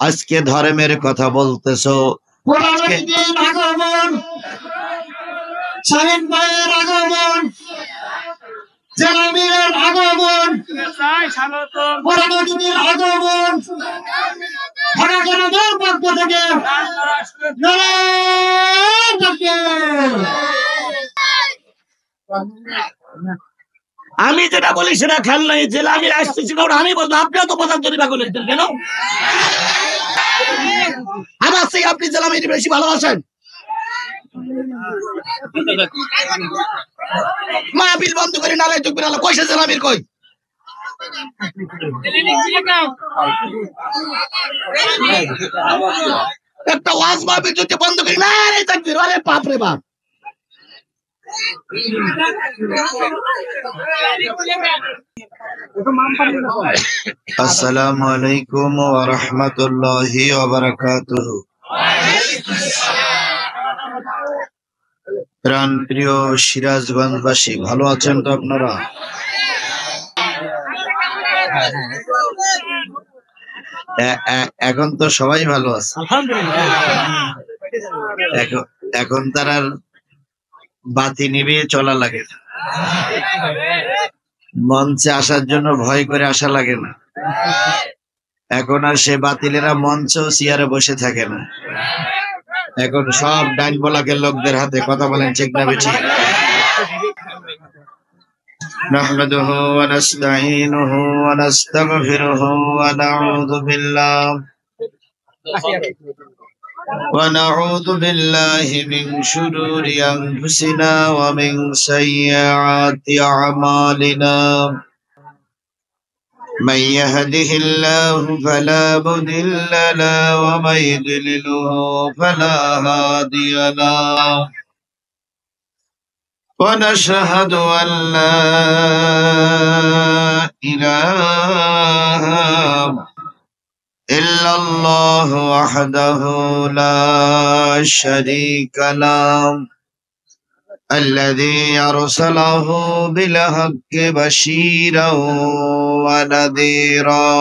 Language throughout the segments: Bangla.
আজকে ধর্মের কথা বলতেছো, আজকে আগমন, শাহিন ভাইয়ের আগমন, জেলামিরের আগমন, পুরানদীর আগমন, ঢাকা পক্ষ থেকে আমি যেটা বলি সেটা খেয়াল নাই। জেলা আমি আসতেছি কারণ আমি বলবো আপনিও তো প্রধান জরিপা করেছেন কেন? আমার সেই আপনি জেলা আমি বেশি ভালোবাসেন। মাহফিল বন্ধ করে নালে চুকবি নালে কইসে জেলা আমির কই? একটা ওয়াজ মাহফিল যদি বন্ধ করি না রে তাকবীর, আরে বাপ রে বাপ। আসসালামু আলাইকুম ওয়া রাহমাতুল্লাহি ওয়া বারাকাতুহু। প্রাণপ্রিয় সিরাজগঞ্জবাসী, ভালো আছেন তো আপনারা? এখন তো সবাই ভালো আছে। এখন তার আর বাতি নিভিয়ে চলা লাগে না, মঞ্চে আসার জন্য ভয় করে আসা লাগে না। এখন আর সে বাতিলেরা মঞ্চ চেয়ারে বসে থাকে না, এখন সব ডাইন বলাকের লোকদের হাতে। কথা বলেন ঠিক না বেঠিক? নাহমাদুহু ওয়া নাস্তাঈনুহু ওয়া নাস্তাগফিরুহু ওয়া নাউযু বিল্লাহি মিন শুরুরি আনফুসিনা ওয়া মিন সাইয়্যাতি আ'মালিনা। من يهده الله فلا مضل له ومن يضلله فلا هادي له ونشهد أن لا إله إلا الله وحده لا شريك له الذي أرسله بالحق بشيرا ونذيرا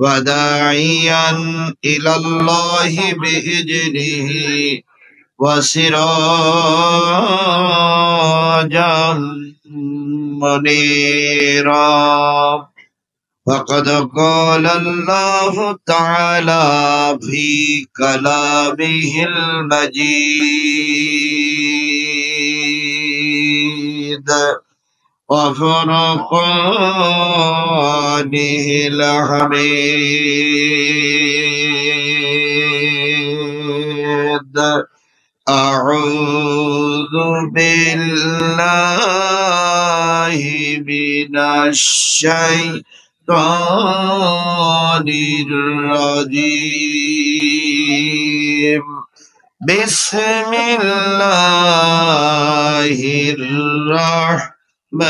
وداعيا إلى الله بإذنه وسراجا منيرا. فقد قال الله تعالى في كلامه المجيد وفرقانه الحميد. أعوذ بالله من الشيطان الرجيم. بسم الله الرحمن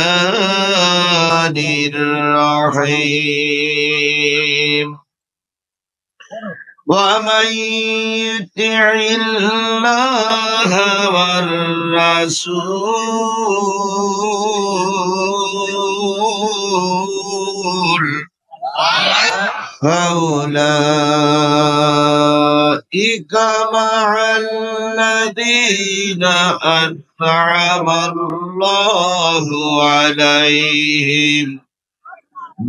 الرحيم. ومن يطع الله والرسول فأولئك مع الذين أنعم الله عليهم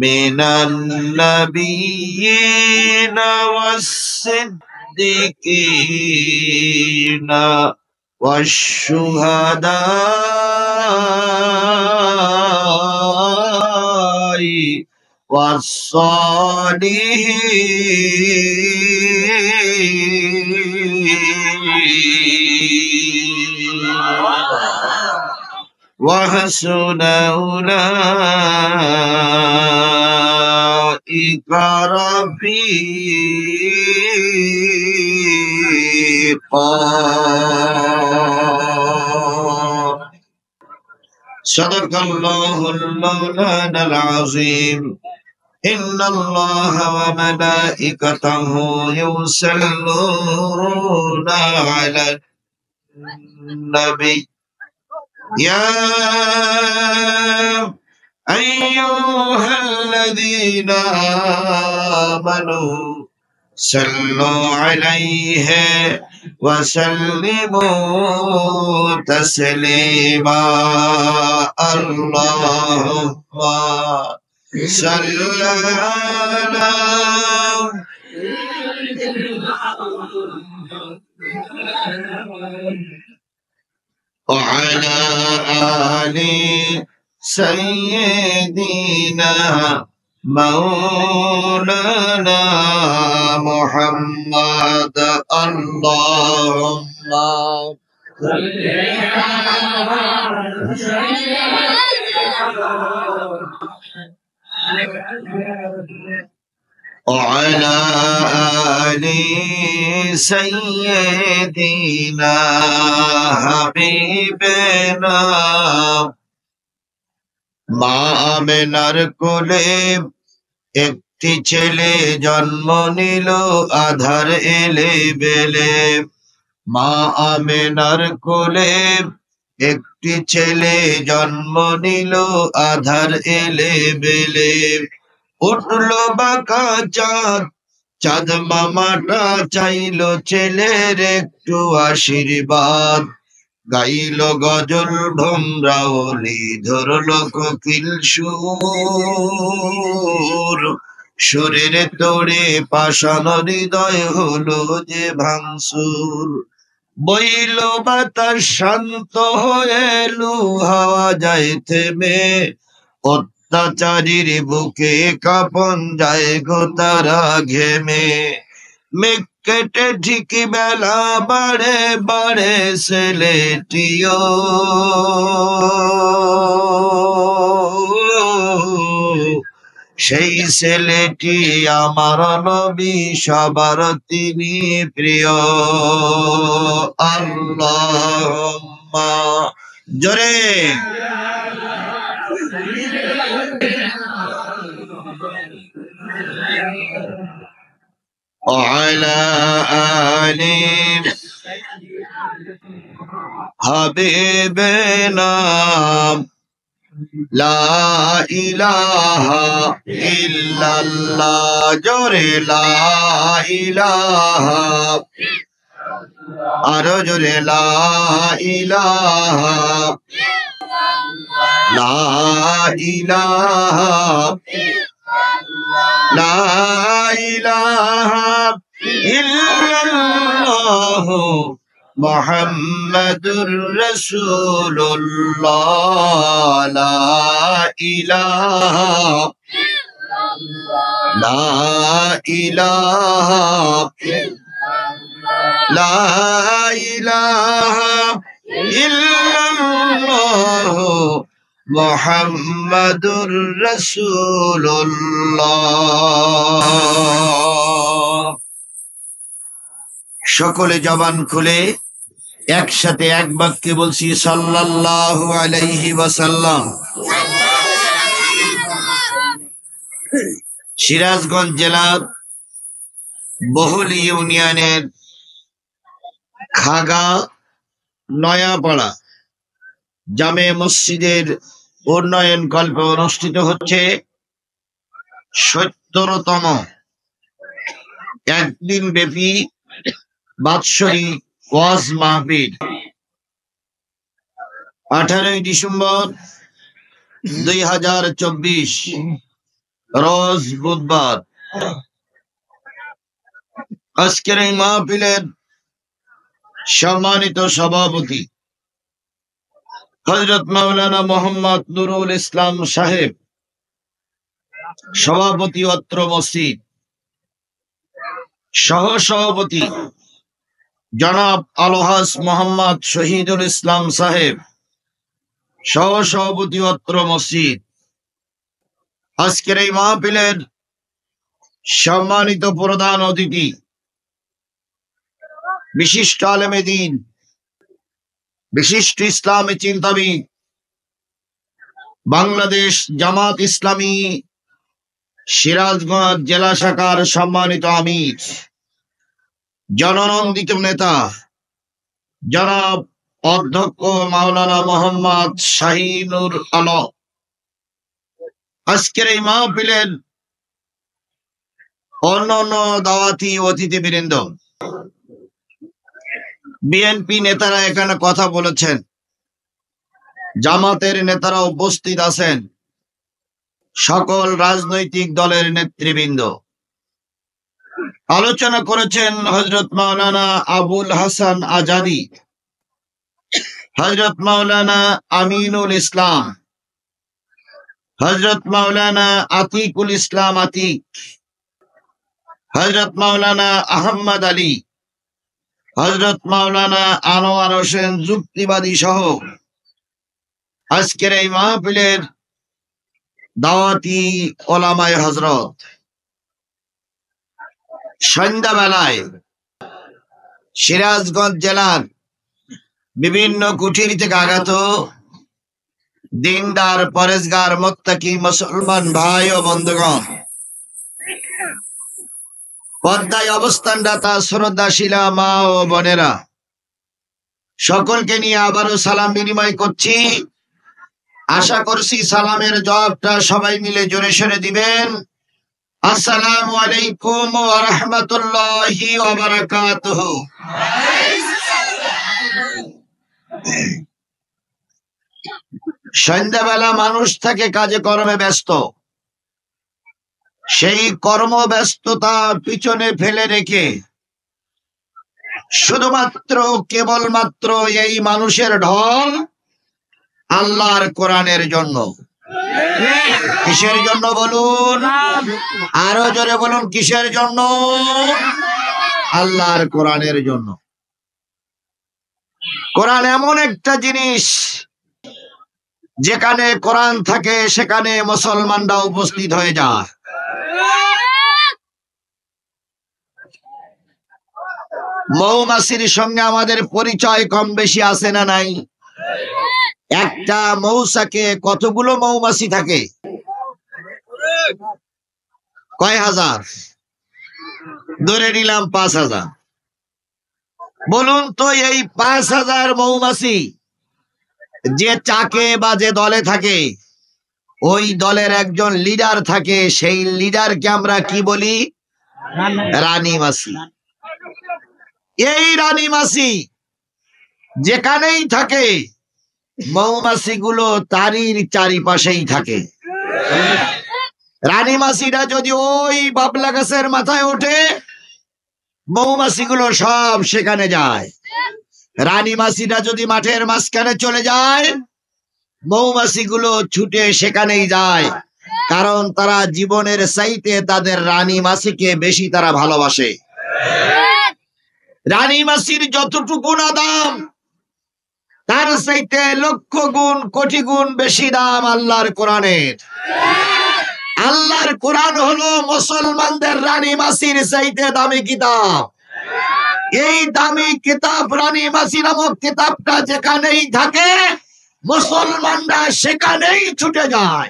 من النبيين والصديقين والشهداء والصالحين وحسن أولئك رفيقا. صدق الله المولانا العظيم. إن الله وملائكته يصلون على النبي يا أيها الذين آمنوا صلوا عليه وسلموا تسليما اللهم صل على وعلى آل سيدنا مولانا محمد اللهم وعلى آل سيدنا حبيبنا মা আমেনার কোলে একটি ছেলে জন্ম নিল আধার এলে বেলে মা আমেনার কোলে একটি ছেলে জন্ম নিল আধার এলে বেলে উঠল বাঁকা চাঁদ চাঁদ মামাটা চাইল ছেলের একটু আশীর্বাদ গাইল গজল ভোমরাওলি ধরল কোকিল সুর সুরের তোড়ে পাষাণ হৃদয় হলো যে ভাঙসুর বইল বাতাস শান্ত হয়ে লু হাওয়া যায় থেমে অত্যাচারীর বুকে কাঁপন যায় গো তারা ঘেমে মেঘ কেটে ঠিক বেলা বাড়ে বাড়ে ছেলেটিও সেই ছেলেটি আমার নবী সবার তিনি প্রিয় আল্লাহুম্মা জোরে وعلى آل حبيبنا لا إله إلا الله جوري لا إله আরো জোরে লা ইলাহা লা ইলাহা লা ইলাহা ইল্লাল্লাহ মুহাম্মাদুর রাসূলুল্লাহ লা ইলাহা লা ইলাহা লা ইলাহা ইল্লাল্লাহ মুহাম্মাদুর রাসূলুল্লাহ সকলে জবান খুলে একসাথে এক বাক্যে বলছি সাল্লাল্লাহু আলাইহি ওয়াসাল্লাম সিরাজগঞ্জ জেলার বহুলি ইউনিয়নের খাগা নয়াপাড়া জামে মসজিদের উন্নয়ন কল্পে অনুষ্ঠিত হচ্ছে ৭০তম একদিন ব্যাপী বাৎসরিক ওয়াজ মাহফিল 18 ডিসেম্বর 2024 রোজ বুধবার। আজকের এই মাহফিলের সম্মানিত সভাপতি হযরত মাওলানা মোহাম্মদ নুরুল ইসলাম সাহেব, সভাপতি অত্র মসজিদ। সহ সভাপতি জনাব আলহাজ মোহাম্মদ শহীদুল ইসলাম সাহেব, সহ সভাপতি অত্র মসজিদ। আজকের এই মাহফিলের সম্মানিত প্রধান অতিথি বিশিষ্ট আলেমে দ্বীন, বিশিষ্ট ইসলামী চিন্তাবিদ, বাংলাদেশ জামাত ইসলামী সিরাজগঞ্জ জেলা শাখার সম্মানিত আমির, জননন্দিত নেতা জনাব অধ্যক্ষ মাওলানা মোহাম্মদ শাহিনুর আলম। আজকের এই মাহফিলের অন্যান্য দাওয়াতি অতিথিবৃন্দ, বিএনপি নেতারা এখানে কথা বলেছেন, জামাতের নেতারা উপস্থিত আছেন, সকল রাজনৈতিক দলের নেতৃবৃন্দ আলোচনা করেছেন। হযরত মাওলানা আবুল হাসান আজাদী, হযরত মাওলানা আমিনুল ইসলাম, হযরত মাওলানা আতিকুল ইসলাম আতিক, হযরত মাওলানা আহমদ আলী, হযরত মাওলানা আনোয়ার হোসেন যুক্তিবাদী সহ আজকের এই মাহফিলের দাওয়াতি ওলামায়ে হযরত সন্ধ্যাবেলায় সিরাজগঞ্জ জেলার বিভিন্ন কুঠিরি থেকে আগত দিনদার পরেজগার মুত্তাকি মুসলমান ভাই ও বন্ধুগণ, পর্দায় অবস্থানদাতা শ্রদ্ধাশীলা মা ও বোনেরা, সকলকে নিয়ে আবারও সালাম বিনিময় করছি। আশা করছি সালামের জবাবটা সবাই মিলে জোরে সোরে দিবেন। আসসালামু আলাইকুম ওয়া রাহমাতুল্লাহি ওয়া বারাকাতুহু। সন্ধ্যাবেলা মানুষ থাকে কাজে কর্মে ব্যস্ত, সেই কর্মব্যস্ততা পিছনে ফেলে রেখে শুধুমাত্র কেবলমাত্র এই মানুষের ঢল আল্লাহর কোরআনের জন্য। কিসের জন্য বলুন? আরো জোরে বলুন, কিসের জন্য? আল্লাহর কোরআনের জন্য। কোরআন এমন একটা জিনিস, যেখানে কোরআন থাকে সেখানে মুসলমানরা উপস্থিত হয়ে যায়। মৌমাছির সঙ্গে আমাদের পরিচয় কম বেশি আছে না নাই? একটা মৌচাকে কতগুলো মৌমাছি থাকে? কয় হাজার? ধরে নিলাম ৫,০০০। বলুন তো, এই ৫,০০০ মৌমাছি যে চাকে বা যে দলে থাকে, ওই দলের একজন লিডার থাকে, সেই লিডারকে আমরা কি বলি? রানী মাছি। এই রানী মাছি যেখানেই থাকে, মৌমাছিগুলো তারই চারিপাশেই থাকে। রানী মাছিটা যদি ওই বাবলা গাছের মাথায় ওঠে, মৌমাছিগুলো সব সেখানে যায়। রানী মাছিটা যদি মাঠের মাঝখানে চলে যায়, মৌমাছিগুলো ছুটে সেখানেই যায়, কারণ তারা জীবনের চাইতে তাদের রানী মাছিকে বেশি তারা ভালোবাসে। রানী মাছির যতটুকু না দাম, তার চাইতে লক্ষ গুণ কোটি গুণ বেশি দাম আল্লাহর কোরআনের। আল্লাহর কোরআন হলো মুসলমানদের রানী মাছির চাইতে দামি কিতাব। এই দামি কিতাব রানী মাছি নামক কিতাবটা যেখানেই থাকে, মুসলমানরা সেখানেই ছুটে যায়।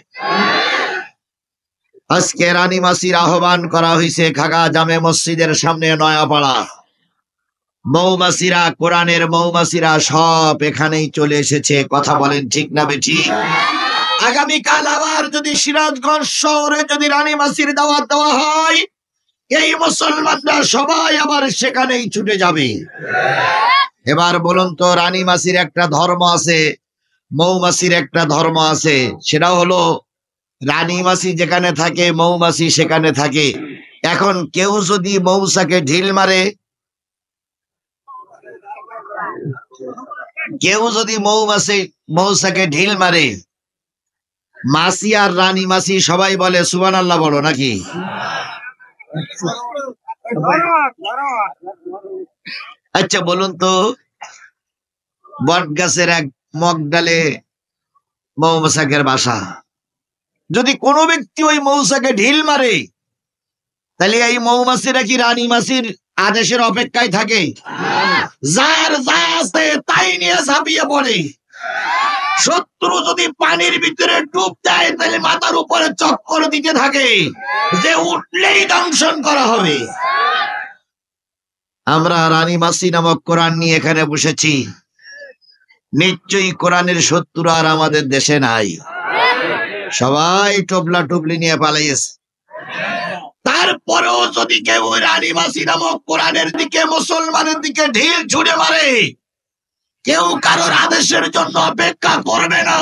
আজকে রানী মাছির আহ্বান করা হয়েছে খাগা জামে মসজিদের সামনে নয়াপাড়া। মৌমাছিরা, কোরআনের মৌমাছিরা সব এখানেই চলে এসেছে। কথা বলেন ঠিক না বেঠি? আগামীকাল আবার যদি সিরাজগঞ্জ শহরে যদি রানী মাছির দাওয়াত দেওয়া হয়, এই মুসলমানরা সবাই আবার সেখানেই ছুটে যাবে। এবার বলুন তো, রানী মাছির একটা ধর্ম আছে, মৌমাছির একটা ধর্ম আছে। সেটা হলো রানী মাছি যেখানে থাকে, মৌমাছি সেখানে থাকে। এখন কেউ যদি মৌচাকে ঢিল মারে, কেউ যদি মৌচাকে ঢিল মারে, মাছি আর রানী মাছি সবাই বলে সুবহানাল্লাহ, বলো নাকি? আচ্ছা বলুন তো, বট গাছের এক মগডালে মৌমাছির বাসা, যদি কোনো ব্যক্তি ওই মৌচাকে ঢিল মারে, তাহলে এই মৌমাছিরা কি রানী মাছির আদেশের অপেক্ষায় থাকে? যার যা আছে তাই নিয়ে ঝাঁপিয়ে পড়ে। শত্রু যদি পানির ভিতরে ডুব দেয়, তাহলে মাথার উপরে চক্কর দিতে থাকে, যে উঠলেই দংশন করা হবে। আমরা রানী মাছি নামক কোরআন নিয়ে এখানে বসেছি, নিশ্চয়ই কোরআনের শত্রু আর আমাদের দেশে নাই। সবাই টোপলা টুপলি নিয়ে পালাইছে। তার তারপরেও যদি কেউ রানীমাসি নামক কোরআনের দিকে, মুসলমানের দিকে ঢিল ছুড়ে মারে, কেউ কারোর আদেশের জন্য অপেক্ষা করবে না।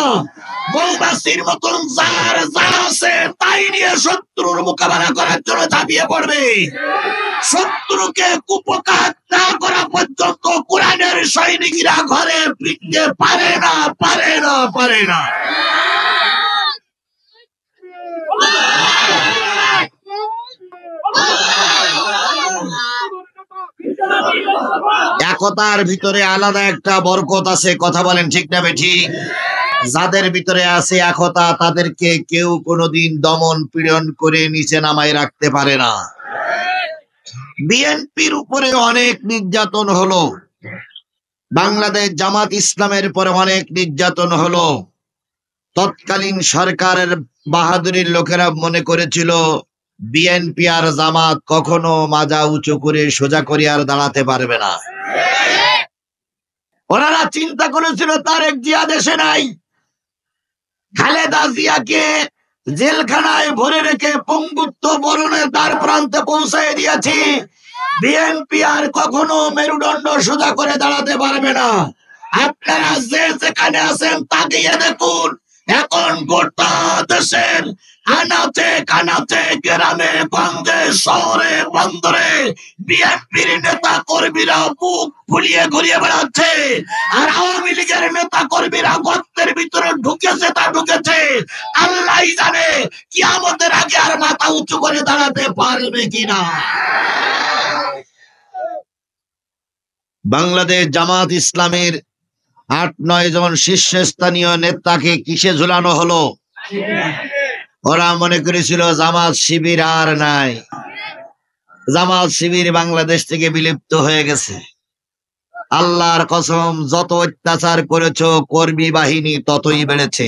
মৌমাছির মতন যার যা আছে তাই নিয়ে শত্রুর মোকাবেলা করার জন্য ঝাঁপিয়ে পড়বে। শত্রুকে কুপকাত না করা পর্যন্ত কোরআনের সৈনিকরা ঘরে ফিরতে পারে না, পারে না, পারে না। একতার ভিতরে আলাদা একটা বরকত আছে, কথা বলেন ঠিক না বেঠিক? যাদের ভিতরে আছে একতা, তাদেরকে কেউ কোনোদিন দমন পীড়ন করে নিচে নামায় রাখতে পারে না। বিএনপির উপরে অনেক নির্যাতন হলো, বাংলাদেশ জামাত ইসলামের পরে অনেক নির্যাতন হলো। তৎকালীন সরকারের বাহাদুরির লোকেরা মনে করেছিল বিএনপি আর জামাত কখনো মাজা উঁচু করে সোজা করে আর দাঁড়াতে পারবে না। ওনারা চিন্তা করেছিল তারেক জিয়া দেশে নাই, খালেদা জিয়াকে জেলখানায় ভরে রেখে পঙ্গুত্ব বরণের দ্বার প্রান্তে পৌঁছায় দিয়েছি, বিএনপি আর কখনো মেরুদণ্ড সোজা করে দাঁড়াতে পারবে না। আপনারা যে যেখানে আছেন তাকিয়ে দেখুন, এখন গোটা দেশের আনাচে কানাচে, গ্রামে গঞ্জে, শহরে বন্দরে বিএনপির নেতা কর্মীরা বুক ফুলিয়ে ঘুরিয়ে বেড়াচ্ছে, আর আওয়ামী লীগের নেতা কর্মীরা গর্তের ভিতরে ঢুকেছে তা ঢুকেছে। আল্লাহই জানে কিয়ামতের আগে আর মাথা উঁচু করে দাঁড়াতে পারবে কিনা। বাংলাদেশ জামাত ইসলামের ৮-৯ জন শীর্ষস্থানীয় নেতাকে কিসে ঝুলানো হলো? ওরা মনে করেছিল জামাত শিবির আর নাই, জামাত শিবির বাংলাদেশ থেকে বিলুপ্ত হয়ে গেছে। আল্লাহর কসম, যত অত্যাচার করেছো কর্মী বাহিনী ততই বেড়েছে।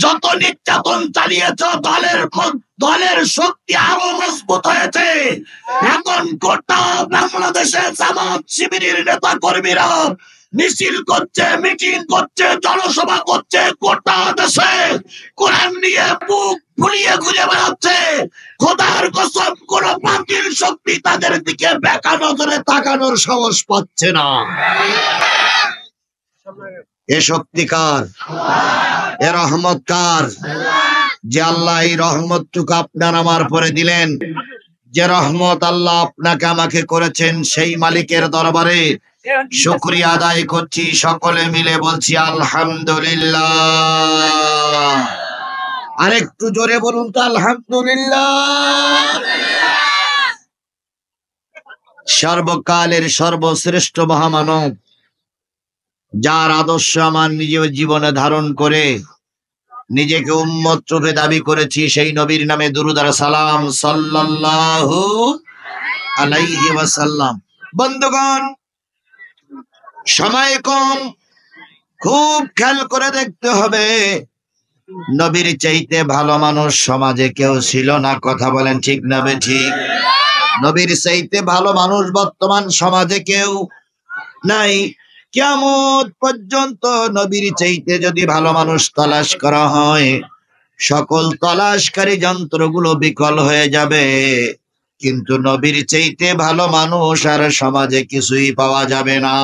যত নির্যাতন চালিয়েছ দলের শক্তি আরো মজবুত হয়েছে। এখন গোটা বাংলাদেশে জামাত শিবিরের নেতা কর্মীরা মিছিল করছে, মিটিং করছে, জনসভা করছে, গোটা দেশে কোরআন নিয়ে বুক ফুলিয়ে ঘুরে বেড়াচ্ছে। খোদার কসম, কোন বাতিল শক্তি তাদের দিকে বেকা নজরে তাকানোর সাহস পাচ্ছে না। এ শক্তি কার? এ রহমত কার? যে আল্লাহ এই রহমতটুকু আপনার আমার পরে দিলেন, যে রহমত আল্লাহ আপনাকে আমাকে করেছেন, সেই মালিকের দরবারে শুকরিয়া আদায় করছি। সকলে মিলে বলছি আলহামদুলিল্লাহ। আরেকটু জোরে বলুন তো আলহামদুলিল্লাহ। সর্বকালের সর্বশ্রেষ্ঠ মহামানব, যার আদর্শ আমার নিজের জীবনে ধারণ করে নিজেকে উম্মত রূপে দাবি করেছি, সেই নবীর নামে দুরূদ আর সালাম সাল্লাল্লাহু আলাইহি ওয়াসাল্লাম। বন্ধুগণ, সময় কম, খুব খেয়াল করে দেখতে হবে। নবীর চাইতে ভালো মানুষ সমাজে কেউ ছিল না, কথা বলেন ঠিক না বেঠিক? নবীর চাইতে ভালো মানুষ বর্তমান সমাজে কেউ নাই। কিয়ামত পর্যন্ত নবীর চাইতে যদি ভালো মানুষ তালাশ করা হয়, সকল তালাশকারী যন্ত্রগুলো বিকল হয়ে যাবে, কিন্তু নবীর চাইতে ভালো মানুষ আর সমাজে কিছুই পাওয়া যাবে না।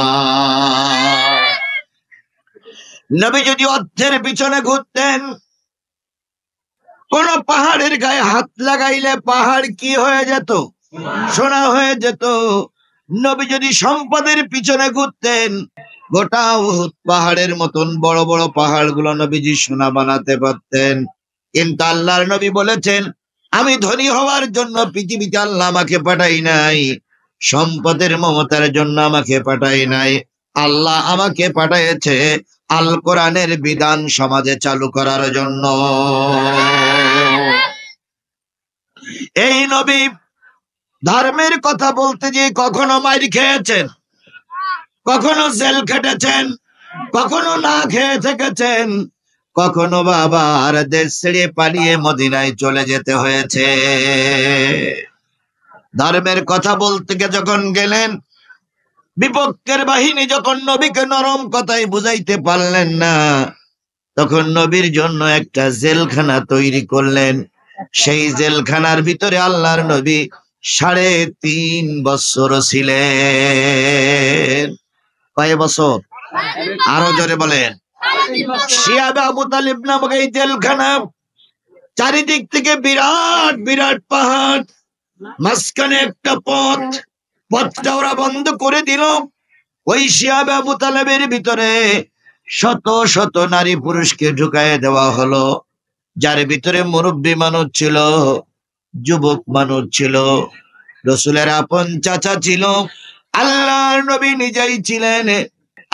নবী যদি অর্থের পিছনে ঘুরতেন, কোন পাহাড়ের গায়ে হাত লাগাইলে পাহাড় কি হয়ে যেত? সোনা হয়ে যেত। নবী যদি সম্পদের পিছনে ঘুরতেন, গোটা উহুদ পাহাড়ের মতন বড় বড় পাহাড় গুলো নবীজি সোনা বানাতে পারতেন। কিন্তু আল্লাহর নবী বলেছেন, আমি ধনী হওয়ার জন্য পৃথিবীতে আল্লাহ আমাকে পাঠাই নাই, সম্পদের মমতার জন্য আমাকে পাঠাই নাই। আল্লাহ আমাকে পাঠাইছে আল কোরআনের বিধান সমাজে চালু করার জন্য। এই নবী ধর্মের কথা বলতে যে কখনো মাইর খেয়েছেন, কখনো জেল খেটেছেন, কখনো না খেয়ে থেকেছেন, কখনো বাবার দেশ ছেড়ে পালিয়ে মদিনায় চলে যেতে হয়েছে। ধর্মের কথা বলতে গিয়ে যখন গেলেন, বিপক্ষের বাহিনী যখন নবীকে নরম কথায় বুঝাইতে পারলেন না, তখন নবীর জন্য একটা জেলখানা তৈরি করলেন। সেই জেলখানার ভিতরে আল্লাহর নবী 3.5 বছর ছিলেন। কয় বছর? আরো জোরে বলেন। শিয়াবে আবু তালিব নামক এই জেলখানা, চারিদিক থেকে বিরাট বিরাট পাহাড়, মাঝখানে একটা পথ, পথটা ওরা বন্ধ করে দিল। ওই শিয়াবে আবু তালেবের ভিতরে শত শত নারী পুরুষকে ঢুকায় দেওয়া হলো, যার ভিতরে মুরব্বী মানুষ ছিল, যুবক মানুষ ছিল, রসুলের আপন চাচা ছিল, আল্লাহর নবী নিজেই ছিলেন।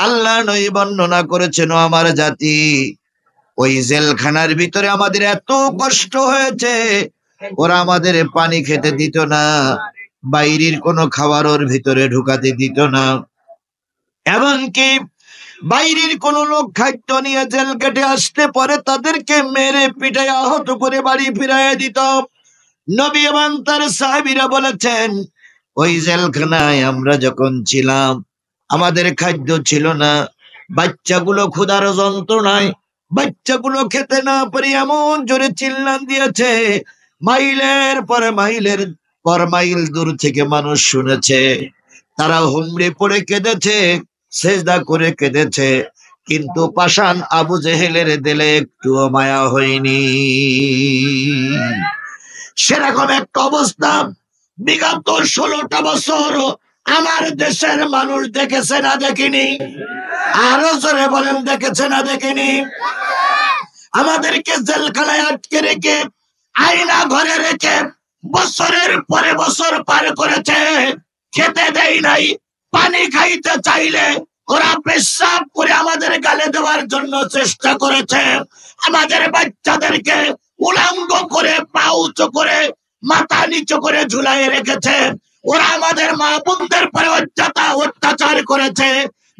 আল্লাহ নবী বর্ণনা করেছেন, ও আমার জাতি, ওই জেলখানার ভিতরে আমাদের এত কষ্ট হয়েছে, ওরা আমাদের পানি খেতে দিত না, বাইরের কোনো খাবার ওর ভিতরে ঢুকাতে দিত না, এমনকি বাইরের কোন লোক খাদ্য নিয়ে জেল কেটে আসতে পরে তাদেরকে মেরে পিটাই আহত করে বাড়ি ফিরাইয়া দিত। নবী এবং তার সাহাবীরা বলেছেন, ওই জেলখানায় আমরা যখন ছিলাম আমাদের খাদ্য ছিল না, বাচ্চাগুলো ক্ষুধার যন্ত্রণায়, বাচ্চাগুলো খেতে না পারে এমন জোরে চিল্লান দিয়েছে, মাইলের পর মাইল দূর থেকে মানুষ শুনেছে, তারা হুমড়ে পড়ে কেঁদেছে, সেজদা করে কেঁদেছে, কিন্তু পাষাণ আবু জেহেলের দিলে একটুও মায়া হয়নি। সেরকম একটা অবস্থা বিগত 16টা বছর আমার দেশের মানুষ দেখেছে না দেখেনি? আরো জোরে বলেন, দেখেছে না দেখেনি? আমাদেরকে জেলখানায় আটকে রেখে, আয়না ঘরে রেখে বছরের পরে বছর পার করেছে, খেতে দেয় নাই, পানি খাইতে চাইলে ওরা পেশাব করে আমাদের গালে দেওয়ার জন্য চেষ্টা করেছে, আমাদের বাচ্চাদেরকে উলঙ্গ করে পা উঁচু করে মাথা নিচু করে ঝুলাই রেখেছে, ওরা আমাদের মা বোনদের পরে অত্যাচার করেছে।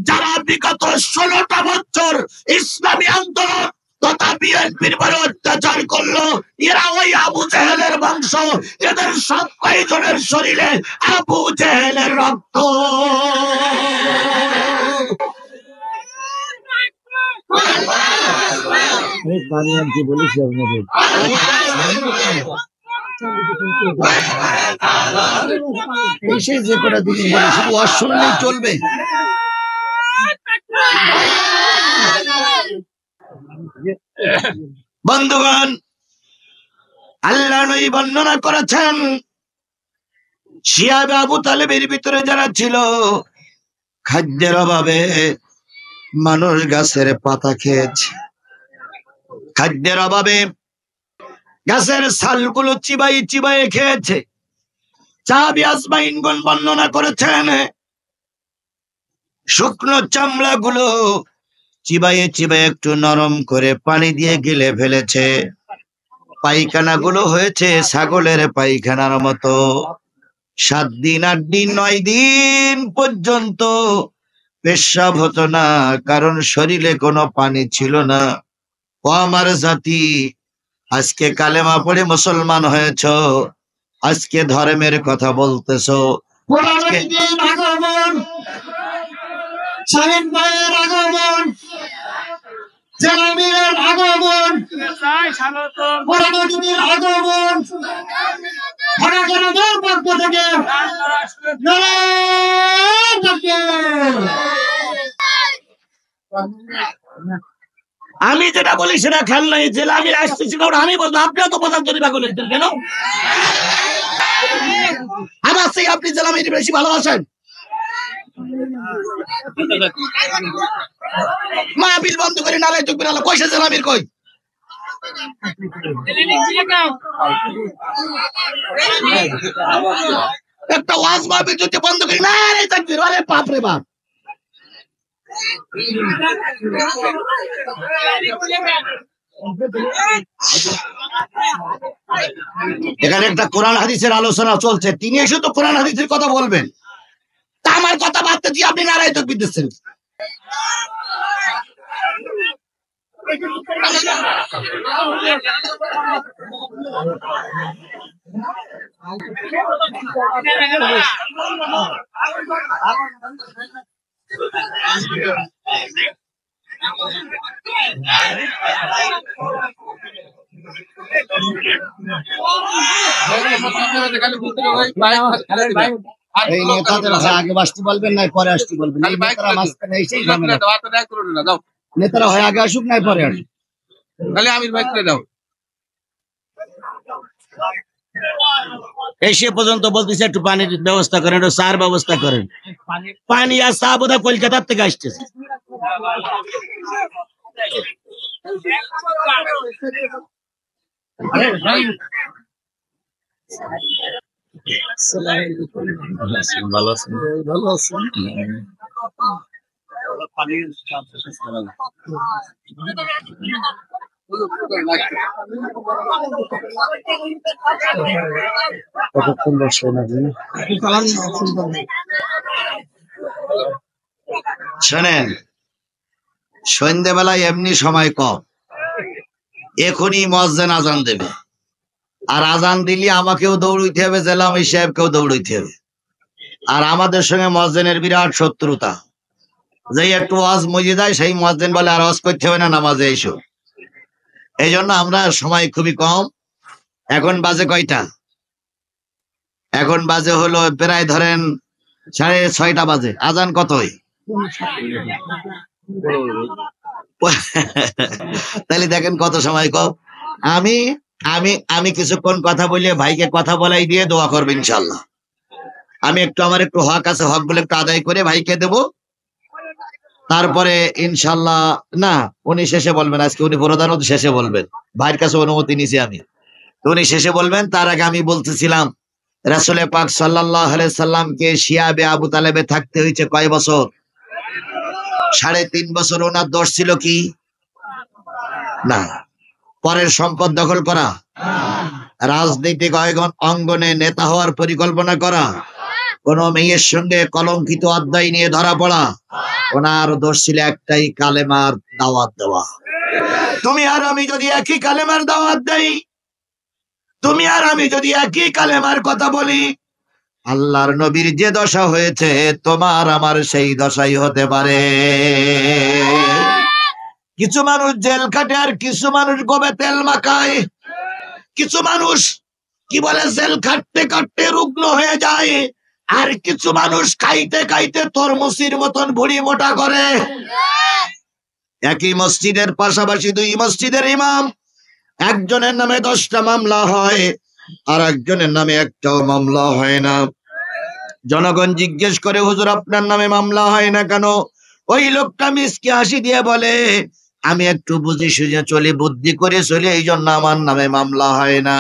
যারা বিগত 16টা বছর ইসলামী আন্দোলন তথা বিএনপির পরে অত্যাচার করলো, এরা ওই আবু জেহেলের বংশ, এদের সব কয়েকজনের শরীরে আবু জেহেলের রক্ত। যে কটা দিন বলে শুধু ওয়াজ শুনলেই চলবে? বন্ধুগণ, আল্লাহ নবী বর্ণনা করেছেন, শিয়াবে আবু তালেবের ভিতরে যারা ছিল, খাদ্যের অভাবে মানুষ গাছের পাতা খেয়েছে, খাদ্যের অভাবে গাছের ছালগুলো চিবাই চিবাই খেয়েছে। সাহাবী আজমাইনগণ বর্ণনা করেছেন, শুকনো চামড়া গুলো চিবাইয়ে চিবাইয়ে একটু নরম করে পানি দিয়ে গিলে ফেলেছে, পায়খানা গুলো হয়েছে ছাগলের পায়খানার মতো। 7 দিন 8 দিন 9 দিন পর্যন্ত পেশাব হতো না, কারণ শরীরে কোনো পানি ছিল না। ও আমার জাতি, আজকে কালেমা পড়ে মুসলমান হয়েছ, আজকে ধর্মের কথা বলতেছো, আগমন, শাহিন ভাইয়ের আগমন, জেলামিরের আগমন, পুরানদীর আগমন, ঢাকা পক্ষ থেকে আমি যেটা বলি সেটা খেয়াল নাই, জেলা আমি আসতেছি কারণ আমি বলবো, আপনিও তো প্রধান জরিপা করেছেন কেন? আমার সেই আপনি জেলা আমি বেশি ভালোবাসেন। মাহফিল বন্ধ করে নালে চুকবি নালা, কইসে জেলা আমির কই? একটা ওয়াজ মাহফিল যদি বন্ধ করি না রে তাকবীর, আরে বাপ রে বাপ। এখানে একটা কোরআন হাদিসের আলোচনা চলছে, তিনি এসে তো কোরআন হাদিসের কথা বলবেন, তা আমার কথা বাদতে দিয়ে আপনি নারায় তকবীর দিচ্ছেন। এই নেতাদের হয় আগে আসতে বলবেন নাই পরে আসতে বলবেন, এই নেতারা মাঝখানে এসেই ঝামেলা। নেতারা হয় আগে আসুক নাই পরে আসুক। এই সে পর্যন্ত বলতেছে একটু পানির ব্যবস্থা করেন, একটু চার ব্যবস্থা করেন। পানি আর চা বোধহয় কলকাতার থেকে আসতেছে। ভালো আছেন? ভালো আছেন। কতক্ষণ বসবেন আপনি? শোনেন, সন্ধ্যেবেলায় এমনি সময় কম, এখনই মুয়াজ্জিন আজান দেবে, আর আজান দিলে আমাকেও দৌড়াইতে হবে, জেলা আমির সাহেবকেও দৌড়াইতে হবে। আর আমাদের সঙ্গে মুয়াজ্জিনের বিরাট শত্রুতা, যেই একটু ওয়াজ মজে যায় সেই মুয়াজ্জিন বলে আর ওয়াজ করতে হবে না, নামাজে এসো। এই জন্য আমরা সময় খুবই কম। এখন বাজে কয়টা? এখন বাজে হলো প্রায় ধরেন 6:30 বাজে। আজান কতই? তাহলে দেখেন কত সময় কম। আমি আমি আমি কিছুক্ষণ কথা বলে ভাইকে কথা বলাই দিয়ে দোয়া করবো ইনশাল্লাহ। আমি আমার একটু হক আছে, হক বলে একটু আদায় করে ভাইকে দেব, তারপরে ইনশাল্লাহ। না, উনি শেষে বলবেন, আজকে উনি প্রধানত শেষে বলবেন, ভাইয়ের কাছে অনুমতি নিছি আমি, তো উনি শেষে বলবেন। তার আগে আমি বলতেছিলাম, রাসূল পাক সাল্লাল্লাহু আলাইহি সাল্লামকে শিয়াবে আবু তালেবে থাকতে হয়েছে কয় বছর? 3.5 বছর। ওনার দোষ ছিল কি? না, পরের সম্পদ দখল করা, রাজনৈতিক অঙ্গনে নেতা হওয়ার পরিকল্পনা করা, কোন মেয়ের সঙ্গে কলঙ্কিত অধ্যায় নিয়ে ধরা পড়া। ওনার দোষ ছিল একটাই, কালেমার দাওয়াত দেওয়া। তুমি আর আমি যদি একই কালেমার দাওয়াত দেই, তুমি আর আমি যদি একই কালেমার কথা বলি, আল্লাহর নবীর যে দশা হয়েছে তোমার আমার সেই দশাই হতে পারে। কিছু মানুষ জেল কাটে আর কিছু মানুষ গোবে তেল মাখায়। কিছু মানুষ কি বলে জেল কাটতে কাটতে রুগ্ন হয়ে যায়, আর কিছু মানুষ খাইতে খাইতে তরমুসির মতন ভুড়ি মোটা করে। একই মসজিদের পাশাপাশি দুই মসজিদের ইমাম, একজনের নামে 10টা মামলা হয় আর একজনের নামে একটাও মামলা হয় না। জনগণ জিজ্ঞেস করে, হুজুর আপনার নামে মামলা হয় না কেন? ওই লোকটা মিসকে হাসি দিয়ে বলে, আমি একটু বুঝি সুঝে চলি, বুদ্ধি করে চলি, এই জন্য আমার নামে মামলা হয় না।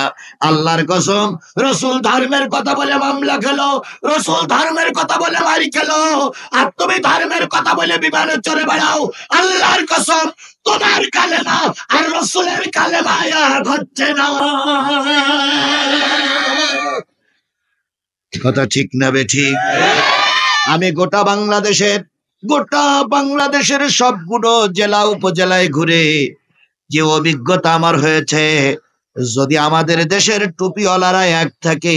আল্লাহর কসম, রসুল ধর্মের কথা বলে মামলা খেলো, রসুল ধর্মের কথা বলে মারি খেলো, আর তুমি ধর্মের কথা বলে বিমানে চড়ে বেড়াও। আল্লাহর কসম, তোমার কালেমা আর রসুলের কালেমা এক হচ্ছে না। কথা ঠিক না বেঠিক? আমি গোটা বাংলাদেশের সবগুলো জেলা উপজেলায় ঘুরে যে অভিজ্ঞতা আমার হয়েছে, যদি আমাদের দেশের টুপিওয়ালারা এক থাকে,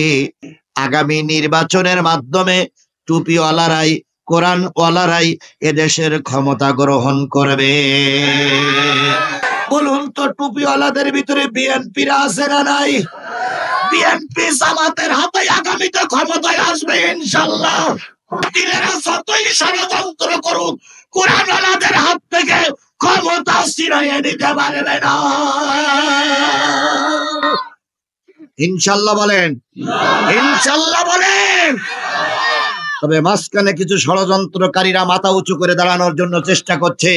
আগামী নির্বাচনের মাধ্যমে টুপিওয়ালারাই, কোরআনওয়ালারাই এদেশের ক্ষমতা গ্রহণ করবে। বলুন তো, টুপিওয়ালাদের ভিতরে বিএনপিরা আছে না নাই? বিএনপি জামাতের হাতে আগামীতে ক্ষমতায় আসবে ইনশাল্লাহ। দিনেরা যতই ষড়যন্ত্র করুক, কোরআনওয়ালাদের হাত থেকে ক্ষমতা ছিনিয়ে নিতে পারবে না। ইনশাল্লাহ বলেন, ইনশাল্লাহ বলেন। তবে মাঝখানে কিছু ষড়যন্ত্রকারীরা মাথা উঁচু করে দাঁড়ানোর জন্য চেষ্টা করছে।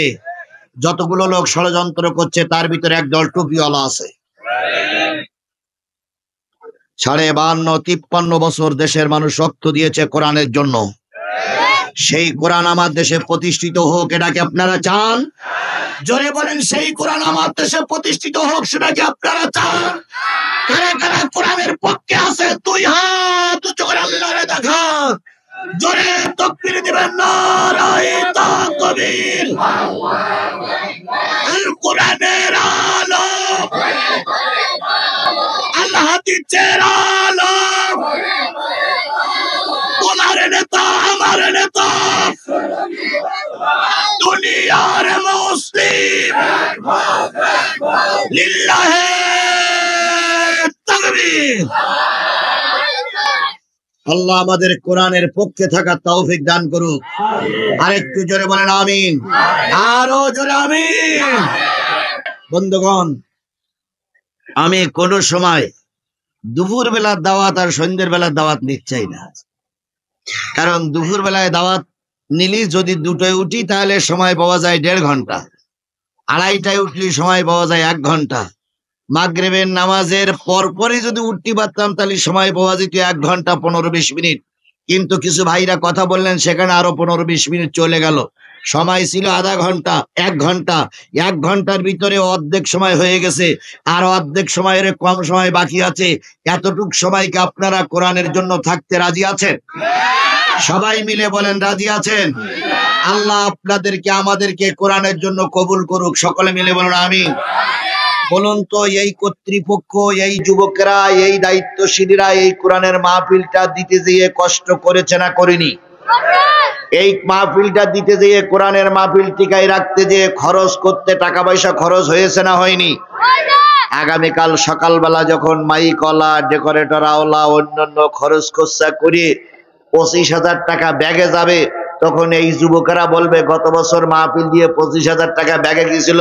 যতগুলো লোক ষড়যন্ত্র করছে তার ভিতরে একদল টুপিওয়ালা আছে। 52-53 বছর দেশের মানুষ রক্ত দিয়েছে কোরআনের জন্য। সেই কোরআন আমার দেশে প্রতিষ্ঠিত হোক, এটা কি আপনারা চান? জোরে বলেন, সেই কোরআন আমার দেশে প্রতিষ্ঠিত হোক, সেটা কি আপনারা চান? কারা কারা কোরআনের পক্ষে আছে? 2 হাত উঁচু করে আল্লাহরে দেখা, জোরে তাকবীর দিবেন, নারায়ে তাকবীর। আল কোরআনের আলো, আল্লাহ দিচ্ছের আলো, তোমার নেতা, আমার নেতা, দুনিয়ার মুসলিম, লিল্লাহে তাকবীর। আল্লাহ আমাদের কোরআনের পক্ষে থাকা তৌফিক দান করুক। আরেকটু জোরে বলেন আমিন, আরো জোরে আমিন। বন্ধুগণ, আমি কোন সময় দুপুর বেলার দাওয়াত আর সন্ধ্যের বেলার দাওয়াত নিচ্ছাই না। কারণ দুপুর বেলায় দাওয়াত নিলি যদি 2টায় উঠি তাহলে সময় পাওয়া যায় 1.5 ঘন্টা, 2:30টায় উঠলি সময় পাওয়া যায় 1 ঘন্টা, মাগরিবের নামাজের পরপরই যদি উঠতে পারতাম তাহলে সময় পাওয়া যেত 1 ঘন্টা 15-20 মিনিট। কিন্তু কিছু ভাইরা কথা বললেন, সেখানে আরো 15-20 মিনিট চলে গেল। সময় ছিল আধা ঘন্টা, 1 ঘন্টা। 1 ঘন্টার ভিতরে অর্ধেক সময় হয়ে গেছে, আর অর্ধেক সময়ের কম সময় বাকি আছে। এতটুক সময়কে আপনারা কোরআনের জন্য থাকতে রাজি আছেন? সবাই মিলে বলেন রাজি আছেন? আল্লাহ আপনাদেরকে আমাদেরকে কোরআনের জন্য কবুল করুক। সকলে মিলে বলুন আমিন। বলুন তো, এই কর্তৃপক্ষ, এই যুবকেরা, এই দায়িত্বশীলরা এই কোরআনের মাহফিলটা দিতে যেয়ে কষ্ট করেছে না করেনি? এই মাহফিলটা দিতে যেয়ে, কোরআনের মাহফিল টিকায় রাখতে যেয়ে খরচ করতে টাকা পয়সা খরচ হয়েছে না হয়নি? আগামীকাল সকালবেলা যখন মাইকওয়ালা, ডেকোরেটর আওলা, অন্যান্য খরচ খরচা করে 25,000 টাকা ব্যাগে যাবে, তখন এই যুবকেরা বলবে গত বছর মাহফিল দিয়ে 25,000 টাকা ব্যাগে গেছিল,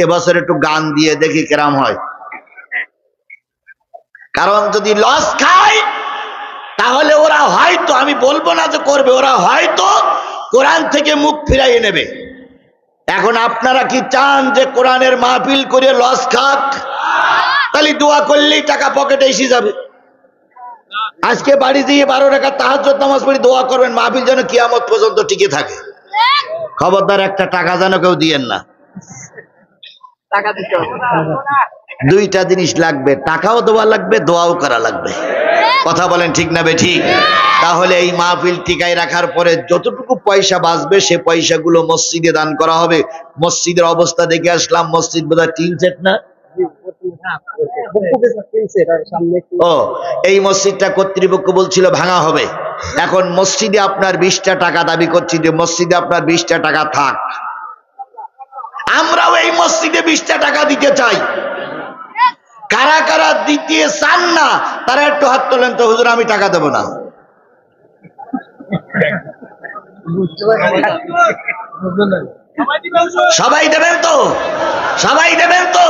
এবছর একটু গান দিয়ে দেখি কেরাম হয়। কারণ যদি লস খায় তাহলে ওরা হয়তো, আমি বলবো না যে করবে, ওরা হয়তো কোরআন থেকে মুখ ফিরাইয়ে নেবে। এখন আপনারা কি চান যে কোরআনের মাহফিল করে লস খাক? তাহলে দোয়া করলেই টাকা পকেটে এসে যাবে। আজকে বাড়ি দিয়ে 12 টাকা তাহাজ্জুদ নামাজ পড়ে দোয়া করবেন মাহফিল যেন কিয়ামত পর্যন্ত টিকে থাকে। খবরদার একটা টাকা যেন কেউ দিয়েন না। দুইটা জিনিস লাগবে, টাকাও দেওয়া লাগবে, দোয়াও করা লাগবে। কথা বলেন ঠিক না বেঠিক? তাহলে এই মাহফিল টিকায় রাখার পরে যতটুকু পয়সা বাঁচবে সে পয়সাগুলো মসজিদে দান করা হবে। মসজিদের অবস্থা দেখে আসলাম, মসজিদ বোধহয় 3 সেট না? ও, এই মসজিদটা কর্তৃপক্ষ বলছিল ভাঙা হবে। এখন মসজিদে আপনার 20টা টাকা দাবি করছি যে মসজিদে আপনার 20টা টাকা থাক। আমরাও এই মসজিদে 20টা টাকা দিতে চাই। কারা কারা দিতে চান না তারা একটু হাত তোলেন তো। হুজুর আমি টাকা দেব না। সবাই দেবেন তো? সবাই দেবেন তো?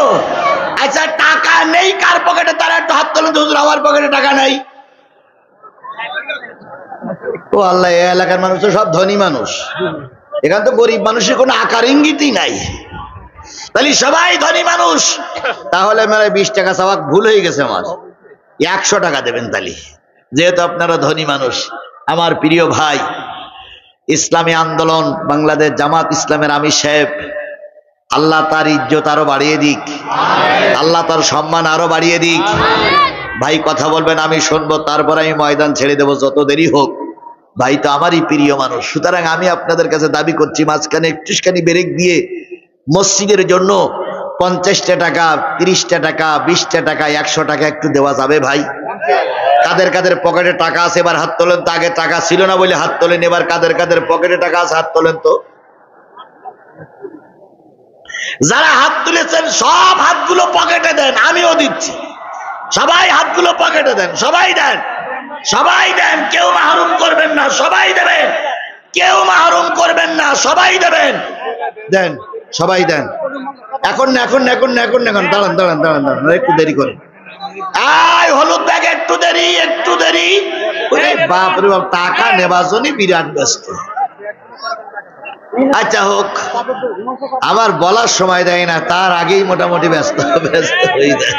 আচ্ছা, টাকা নেই কার পকেটে তারা একটু হাত তোলেন তো। হুজুর আমার পকেটে টাকা নাই। ও আল্লাহ, এই এলাকার মানুষ তো সব ধনী মানুষ, এখানে তো গরিব মানুষের কোনো আকার ইঙ্গিতই নাই। তাহলে সবাই ধনী মানুষ। তাহলে মানে 20 টাকা চাওয়া ভুল হয়ে গেছে আমার। 100 টাকা দেবেন তাহলে, যেহেতু আপনারা ধনী মানুষ। আমার প্রিয় ভাই, ইসলামী আন্দোলন বাংলাদেশ জামাত ইসলামের আমির সাহেব, আল্লাহ তার ইজ্জত আরো বাড়িয়ে দিক, আল্লাহ তার সম্মান আরো বাড়িয়ে দিক। ভাই কথা বলবেন, আমি শুনবো, তারপর আমি ময়দান ছেড়ে দেবো যত দেরি হোক। ভাই তো আমারই প্রিয় মানুষ। সুতরাং আমি আপনাদের কাছে দাবি করছি, মাঝখানে একটুখানি ব্রেক দিয়ে মসজিদের জন্য 50টা টাকা, 30টা টাকা, 20টা টাকা, 100 টাকা একটু দেওয়া যাবে ভাই? কাদের কাদের পকেটে টাকা আছে এবার হাত তোলেন তো। আগে টাকা ছিল না বলে হাত তোলেন, এবার কাদের কাদের পকেটে টাকা আছে হাত তোলেন তো। যারা হাত তুলেছেন সব হাতগুলো পকেটে দেন, আমিও দিচ্ছি। সবাই হাতগুলো পকেটে দেন, সবাই দেন, সবাই দেন, কেউ মাহরুম করবেন না, সবাই দেবেন, কেউ মাহরুম করবেন না, সবাই দেবেন। দেন, সবাই দেন। এখন না, এখন না, এখন না, এখন না, এখন দাঁড়ান দাঁড়ান দাঁড়ান দাঁড়ান, একটু দেরি করেন। আয় হলুদ ব্যাগ, একটু দেরি, একটু দেরি। বাপরে বাপ, টাকা নেবার জন্য বিরাট ব্যস্ত। আচ্ছা হোক, আমার বলার সময় দেয় না, তার আগেই মোটামুটি ব্যস্ত হয়ে যায়।